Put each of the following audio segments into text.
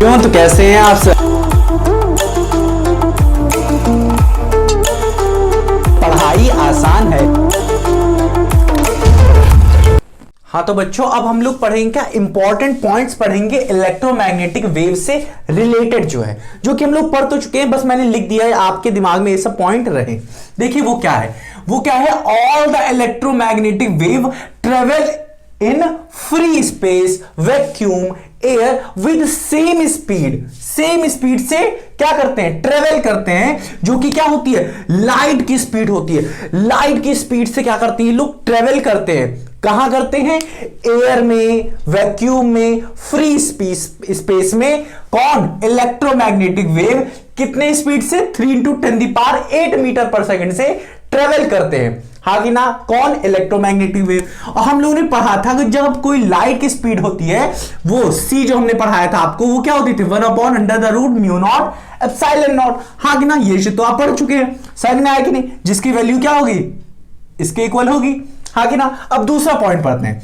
क्यों तो कैसे हैं आप सब? पढ़ाई आसान है। हाँ तो बच्चों, अब हम लोग पढ़ेंगे क्या, इंपॉर्टेंट पॉइंट्स पढ़ेंगे इलेक्ट्रोमैग्नेटिक वेव से रिलेटेड जो कि हम लोग पढ़ तो चुके हैं, बस मैंने लिख दिया है आपके दिमाग में ये सब पॉइंट रहे। देखिए वो क्या है, all the electromagnetic wave travel in free space vacuum air with same speed से क्या करते हैं, ट्रेवल करते हैं, जो कि क्या होती है, लाइट की स्पीड होती है। लाइट की स्पीड से क्या करते हैं लोग, ट्रेवल करते हैं। कहां करते हैं, एयर में, वैक्यूम में, फ्री स्पेस में। कौन, इलेक्ट्रोमैग्नेटिक वेव कितने स्पीड से, 3 into 10⁸ मीटर पर सेकंड से ट्रेवल करते हैं। हाँ कि ना, कौन, इलेक्ट्रोमैग्नेटिक वेव। और हम लोगों ने पढ़ा था कि जब कोई लाइट की स्पीड होती है, वो सी जो हमने पढ़ाया था आपको, वो क्या होती थी, 1/√μ0 हाँ कि ना, ये तो आप पढ़ चुके हैं, समझ में आया कि नहीं, जिसकी वैल्यू क्या होगी, इसके इक्वल होगी। हाँ कि ना। अब दूसरा पॉइंट पढ़ते हैं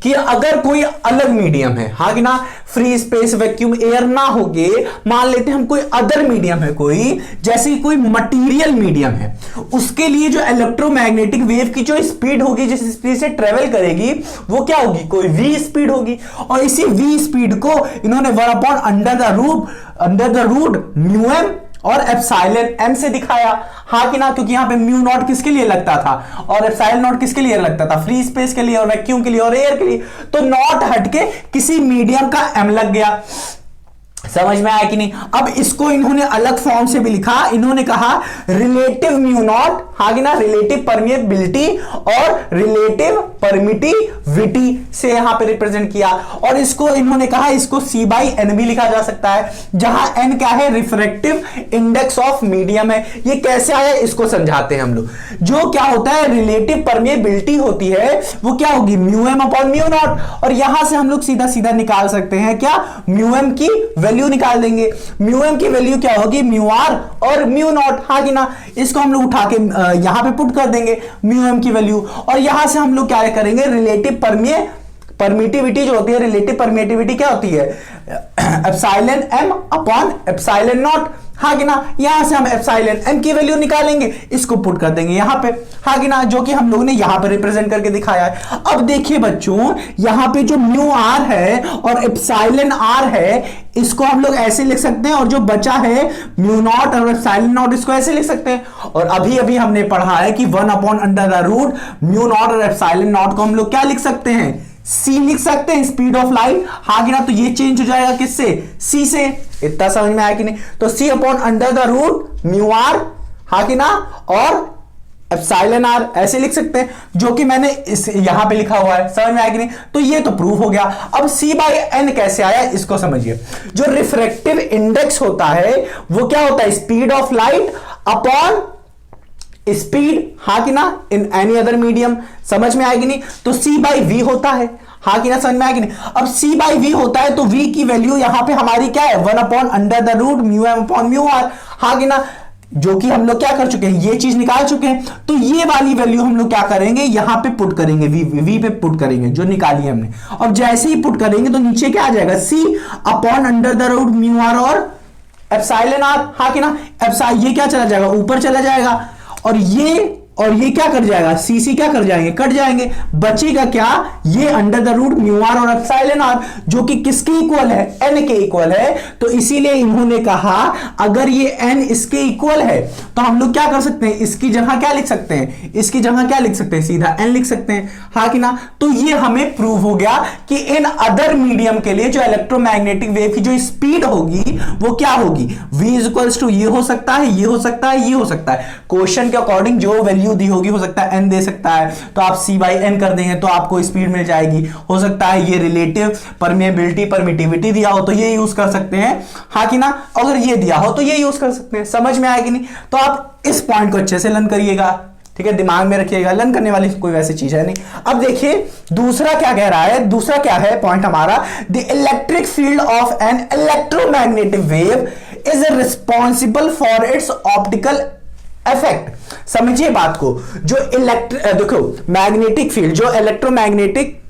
कि अगर कोई अलग मीडियम है, हाँ कि ना, फ्री स्पेस वैक्यूम एयर ना होगे, मान लेते हैं हम कोई अदर मीडियम है, कोई जैसे कोई मटेरियल मीडियम है, उसके लिए जो इलेक्ट्रोमैग्नेटिक वेव की जो स्पीड होगी, जिस स्पीड से ट्रेवल करेगी, वो क्या होगी, कोई v स्पीड होगी। और इसी v स्पीड को इन्होंने 1/√μm और एप्सिलॉन m से दिखाया। हाँ कि ना, क्योंकि यहां पे म्यू नॉट किसके लिए लगता था और एप्सिलॉन नॉट किसके लिए लगता था, फ्री स्पेस के लिए और वैक्यूम के लिए और एयर के लिए। तो नॉट हटके किसी मीडियम का m लग गया। समझ में आया कि नहीं। अब इसको इन्होंने अलग फॉर्म से भी लिखा, इन्होंने कहा रिलेटिव म्यू नॉट, हाँ कि ना, रिलेटिव परमिएबिलिटी और रिलेटिव परमिटिविटी से यहां पे रिप्रेजेंट किया। और इसको इन्होंने कहा, इसको C/N भी लिखा जा सकता है, जहां N क्या है, रिफ्रैक्टिव इंडेक्स ऑफ मीडियम है। ये कैसे आया, इसको समझाते हैं हम लोग। जो क्या होता है, रिलेटिव परमिएबिलिटी होती है, वो क्या होगी, μm/μ0। और यहां से हम लोग सीधा सीधा निकाल सकते हैं क्या, μm की वैल्यू निकाल देंगे। म्यूएम की वैल्यू क्या होगी, μr और μ0, हाँ कि ना। इसको हम लोग उठा के यहां पे पुट कर देंगे म्यूएम की वैल्यू। और यहां से हम लोग क्या करेंगे, रिलेटिव परमिटिविटी जो होती है, रिलेटिव परमिटिविटी क्या होती है, epsilon m upon epsilon not, हाँ कि ना। यहां से हम एप्सिलॉन m की वैल्यू निकालेंगे, इसको पुट कर देंगे यहां पे, हाँ कि ना, जो कि हम लोगों ने यहां पे रिप्रेजेंट करके दिखाया है। अब देखिए बच्चों, यहां पे जो म्यू आर है और एप्सिलॉन r है, इसको हम लोग ऐसे लिख सकते हैं, और जो बचा है म्यू नॉट और एप्सिलॉन नॉट, इसको ऐसे लिख सकते हैं। और अभी अभी हमने पढ़ा है कि 1/√μ0 और एप्सिलॉन नॉट को हम लोग क्या लिख सकते हैं, c लिख सकते हैं, स्पीड ऑफ लाइट, हाँ कि ना। तो ये चेंज हो जाएगा किससे, c से। इतना समझ में आया कि नहीं। तो c/√μr, हाँ कि ना, और एप्सिलॉन r ऐसे लिख सकते हैं, जो कि मैंने इस यहां पे लिखा हुआ है। समझ में आया कि नहीं। तो ये तो प्रूफ हो गया। अब C/N कैसे आया, इसको समझिए। जो रिफ्रैक्टिव इंडेक्स होता है, वो क्या होता है, speed of light upon speed, हाँ कि ना, इन एनी अदर मीडियम। समझ में आएगी नहीं। तो C/V होता है, हाँ कि ना, समझ में आएगी नहीं। अब C/V होता है, तो V की वैल्यू यहां पे हमारी क्या है, 1/√μm/μr, हाँ कि ना, जो कि हम लोग क्या कर चुके हैं, ये चीज निकाल चुके हैं। तो ये वाली वैल्यू हम लोग क्या करेंगे, यहां पे पुट करेंगे, V पे पुट करेंगे, जो निकाली है हमने। अब जैसे ही पुट करेंगे तो नीचे क्या आ जाएगा, C/√μr और एप्सिलॉन r, हाँ कि ना। ये क्या चला जाएगा, ऊपर चला जाएगा, और ये क्या कर जाएगा, सी क्या कर जाएंगे, कट जाएंगे। बचेगा क्या, ये √μr और एप्सिलॉन r, जो कि किसके इक्वल है, n के इक्वल है। तो इसीलिए इन्होंने कहा, अगर ये n इसके इक्वल है, तो हम लोग क्या कर सकते हैं, इसकी जगह क्या लिख सकते हैं, इसकी जगह क्या लिख सकते हैं, सीधा n लिख सकते हैं, हाँ कि ना। तो ये हमें प्रूव हो गया कि इन अदर मीडियम के लिए जो इलेक्ट्रोमैग्नेटिक वेव की जो स्पीड होगी, वो क्या होगी, v = ये हो सकता है, ये हो सकता है, ये हो सकता है। क्वेश्चन के अकॉर्डिंग जो वैल्यू दी होगी, हो सकता है n दे सकता है, तो आप C/N कर देंगे तो आपको स्पीड मिल जाएगी। हो सकता है ये रिलेटिव परमिटिविटी दिया हो, तो ये यूज कर सकते हैं, हाँ कि ना। अगर ये दिया हो तो ये यूज कर सकते हैं। समझ में आएगी नहीं। तो आप इस पॉइंट को अच्छे से लर्न करिएगा, ठीक है, दिमाग में रखिएगा। लर्न करने वाली कोई वैसी चीज है नहीं। अब देखिए दूसरा क्या कह रहा है, दूसरा क्या है पॉइंट हमारा, the electric field of an electromagnetic wave is responsible for its optical effect. समझिए बात को, जो देखो मैग्नेटिक फील्ड, जो इलेक्ट्रोमैग्नेटिक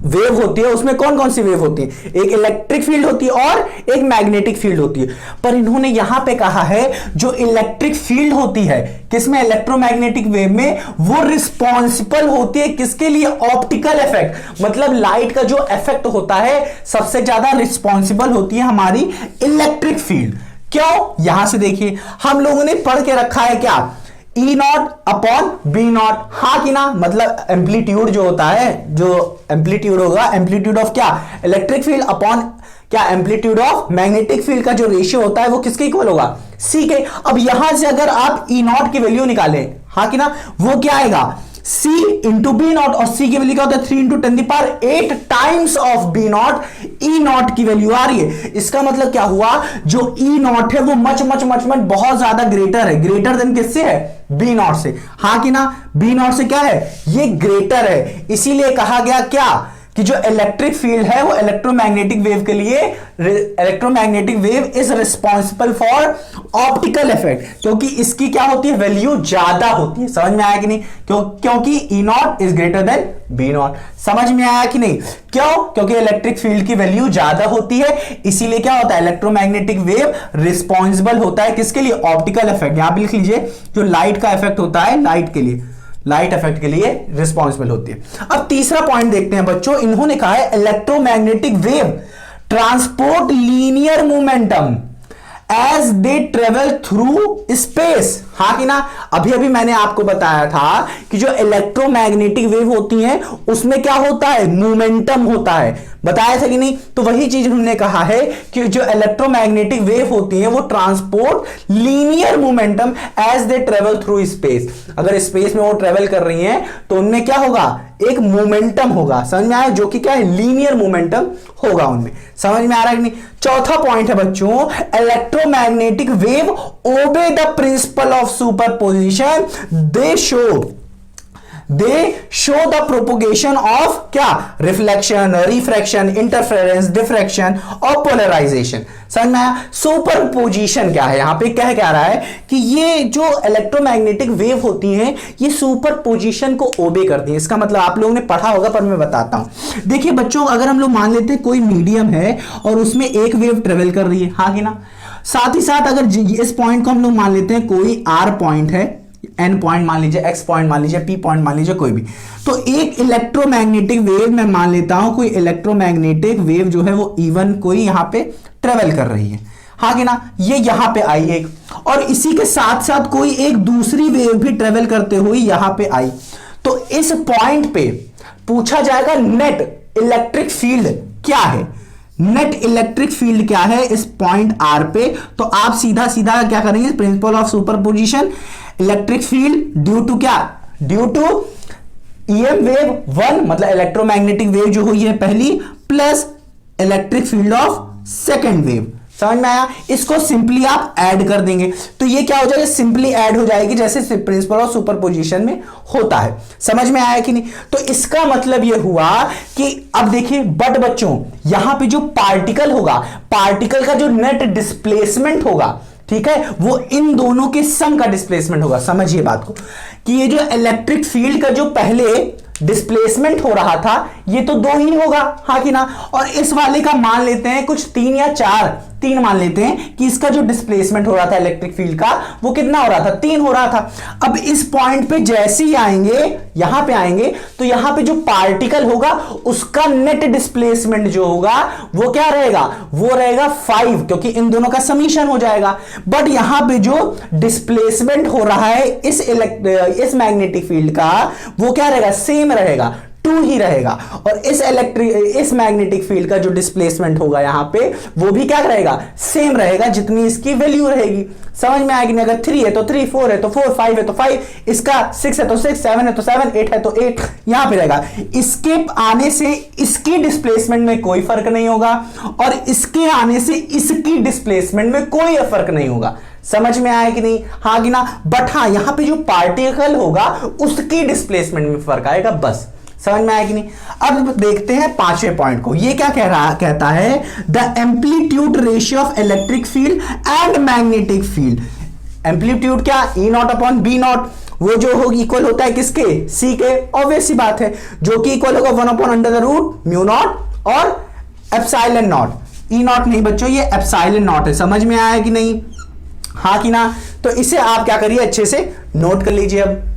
वेव होती है उसमें कौन कौन सी वेव होती है, एक इलेक्ट्रिक फील्ड होती है और एक मैग्नेटिक फील्ड होती है। पर इन्होंने यहां पे कहा है जो इलेक्ट्रिक फील्ड होती है किसमें, इलेक्ट्रोमैग्नेटिक वेव में, वो रिस्पॉन्सिबल होती है किसके लिए, ऑप्टिकल इफेक्ट, मतलब लाइट का जो इफेक्ट होता है सबसे ज्यादा रिस्पॉन्सिबल होती है हमारी इलेक्ट्रिक फील्ड। क्यों, यहां से देखिए हम लोगों ने पढ़ के रखा है क्या, E naught upon B naught, हाँ कि ना, मतलब एम्पलीट्यूड जो होता है, जो एम्पलीट्यूड होगा, एम्पलीट्यूड ऑफ क्या, इलेक्ट्रिक फील्ड अपॉन क्या, एम्पलीट्यूड ऑफ मैग्नेटिक फील्ड का जो रेशियो होता है वो किसके इक्वल होगा, सी के। अब यहां से अगर आप E नॉट की वैल्यू निकालें, हाँ कि ना, वो क्या आएगा, C इंटू बी नॉट, और C की वैल्यू क्या होता है 3 into 10⁸ times of B naught, E naught की वैल्यू आ रही है। इसका मतलब क्या हुआ, जो E नॉट है वो मच मच मच मच बहुत ज्यादा ग्रेटर है, ग्रेटर देन किससे है, बी नॉट से, हाँ कि ना, बी नॉट से क्या है, ये ग्रेटर है। इसीलिए कहा गया क्या कि जो इलेक्ट्रिक फील्ड है वो इलेक्ट्रोमैग्नेटिक वेव के लिए, electromagnetic wave is responsible for optical effect, क्योंकि इसकी क्या होती है, वैल्यू ज्यादा होती है। समझ में आया कि नहीं, क्योंकि E naught is greater than B naught. समझ में आया कि नहीं, क्यों, क्योंकि इलेक्ट्रिक फील्ड की वैल्यू ज्यादा होती है, इसीलिए क्या होता है, इलेक्ट्रोमैग्नेटिक वेव रिस्पॉन्सिबल होता है किसके लिए, ऑप्टिकल इफेक्ट। यहां पे लिख लीजिए जो लाइट का इफेक्ट होता है, लाइट के लिए, लाइट इफेक्ट के लिए रिस्पॉन्सिबल होती है। अब तीसरा पॉइंट देखते हैं बच्चों, इन्होंने कहा है electromagnetic wave transport linear momentum as they travel through space, हाँ कि ना। अभी अभी मैंने आपको बताया था कि जो इलेक्ट्रोमैग्नेटिक वेव होती हैं उसमें क्या होता है, मोमेंटम होता है, बताया था कि नहीं। तो वही चीज उन्होंने कहा है कि जो इलेक्ट्रोमैग्नेटिक वेव होती हैं वो transport linear momentum as they travel through space, अगर स्पेस में वो ट्रेवल कर रही हैं तो उनमें क्या होगा, एक मोमेंटम होगा। समझ में आया, जो कि क्या है, लीनियर मोमेंटम होगा उनमें। समझ में आ रहा है कि नहीं। चौथा पॉइंट है बच्चों, electromagnetic wave obey the principal of superposition, they show the propagation of क्या, रिफ्लेक्शन, रिफ्रैक्शन, इंटरफेरेंस, डिफ्रैक्शन और पोलराइजेशन। समझ में आया। सुपरपोजिशन क्या है, यहां पे क्या रहा है कि ये जो इलेक्ट्रोमैग्नेटिक वेव होती हैं ये सुपरपोजिशन को ओबे करती हैं। इसका मतलब आप लोगों ने पढ़ा होगा पर मैं बताता हूं। देखिए बच्चों, अगर हम लोग मान लेते हैं कोई मीडियम है और उसमें एक वेव ट्रेवल कर रही है, हाँ कि ना, साथ ही साथ अगर इस पॉइंट को हम लोग मान लेते हैं कोई R पॉइंट है, N पॉइंट मान लीजिए, X पॉइंट मान लीजिए, P पॉइंट मान लीजिए, कोई भी, तो एक इलेक्ट्रोमैग्नेटिक वेव मैं मान लेता हूं, कोई इलेक्ट्रोमैग्नेटिक वेव जो है वो इवन कोई यहां पे ट्रेवल कर रही है, हाँ कि ना, ये यहां पे आई एक, और इसी के साथ साथ कोई एक दूसरी वेव भी ट्रेवल करते हुए यहां पे आई। तो इस पॉइंट पे पूछा जाएगा नेट इलेक्ट्रिक फील्ड क्या है, नेट इलेक्ट्रिक फील्ड क्या है इस पॉइंट R पे। तो आप सीधा सीधा क्या करेंगे, principle of superposition, electric field due to क्या, ड्यू टू EM वेव 1, मतलब इलेक्ट्रोमैग्नेटिक वेव जो हुई है पहली, plus electric field of second wave. समझ में आया। इसको सिंपली आप ऐड कर देंगे तो ये क्या हो जाएगा, सिंपली ऐड हो जाएगी जैसे प्रिंसिपल ऑफ सुपरपोजिशन में होता है। समझ में आया कि नहीं। तो इसका मतलब ये हुआ कि अब देखिए बट बच्चों, यहां पे जो पार्टिकल होगा, पार्टिकल का जो नेट डिस्प्लेसमेंट होगा, ठीक है, वो इन दोनों के सम का डिस्प्लेसमेंट होगा। समझिए बात को कि ये जो इलेक्ट्रिक फील्ड का जो पहले डिस्प्लेसमेंट हो रहा था ये तो 2 ही होगा, हाँ कि ना, और इस वाले का मान लेते हैं कुछ 3 या 4, 3 मान लेते हैं कि इसका जो डिस्प्लेसमेंट हो रहा था इलेक्ट्रिक फील्ड का वो कितना हो रहा था, 3 हो रहा था। अब इस पॉइंट पे जैसे ही आएंगे, यहां पे आएंगे, तो यहां पे जो पार्टिकल होगा उसका नेट डिस्प्लेसमेंट जो होगा वो क्या रहेगा, वो रहेगा 5, क्योंकि इन दोनों का समीशन हो जाएगा। बट यहां पे जो डिस्प्लेसमेंट हो रहा है इस मैग्नेटिक फील्ड का वो क्या रहेगा, सेम रहेगा, 2 ही रहेगा। और इस मैग्नेटिक फील्ड का जो डिस्प्लेसमेंट होगा यहां पे वो भी क्या रहेगा, सेम रहेगा, जितनी इसकी वैल्यू रहेगी। समझ में आएगी। अगर 3 है तो 3, 4 है तो 4, 5 है तो 5, इसका 6 है तो 6, 7 है तो 7, 8 है तो 8, यहां पे रहेगा। इसके आने से इसकी डिस्प्लेसमेंट में कोई फर्क नहीं होगा और इसके आने से इसकी डिस्प्लेसमेंट में कोई फर्क नहीं होगा। समझ में आया कि नहीं, हाँ कि ना। बट हाँ, यहां पे जो पार्टिकल होगा उसकी डिस्प्लेसमेंट में फर्क आएगा, बस। समझ में आया कि नहीं। अब देखते हैं 5वें पॉइंट को। ये क्या कहता है, the amplitude ratio of electric field and magnetic field. Amplitude क्या, E0 अपॉन B0, वो जो होगी इक्वल होता है किसके, सी के, ऑब्वियस सी बात है, जो कि इक्वल होगा 1/√μ नॉट और एप्सिलॉन नॉट, ई नॉट नहीं बच्चों, ये एप्सिलॉन नॉट है। समझ में आया कि नहीं, हाँ कि ना। तो इसे आप क्या करिए, अच्छे से नोट कर लीजिए अब।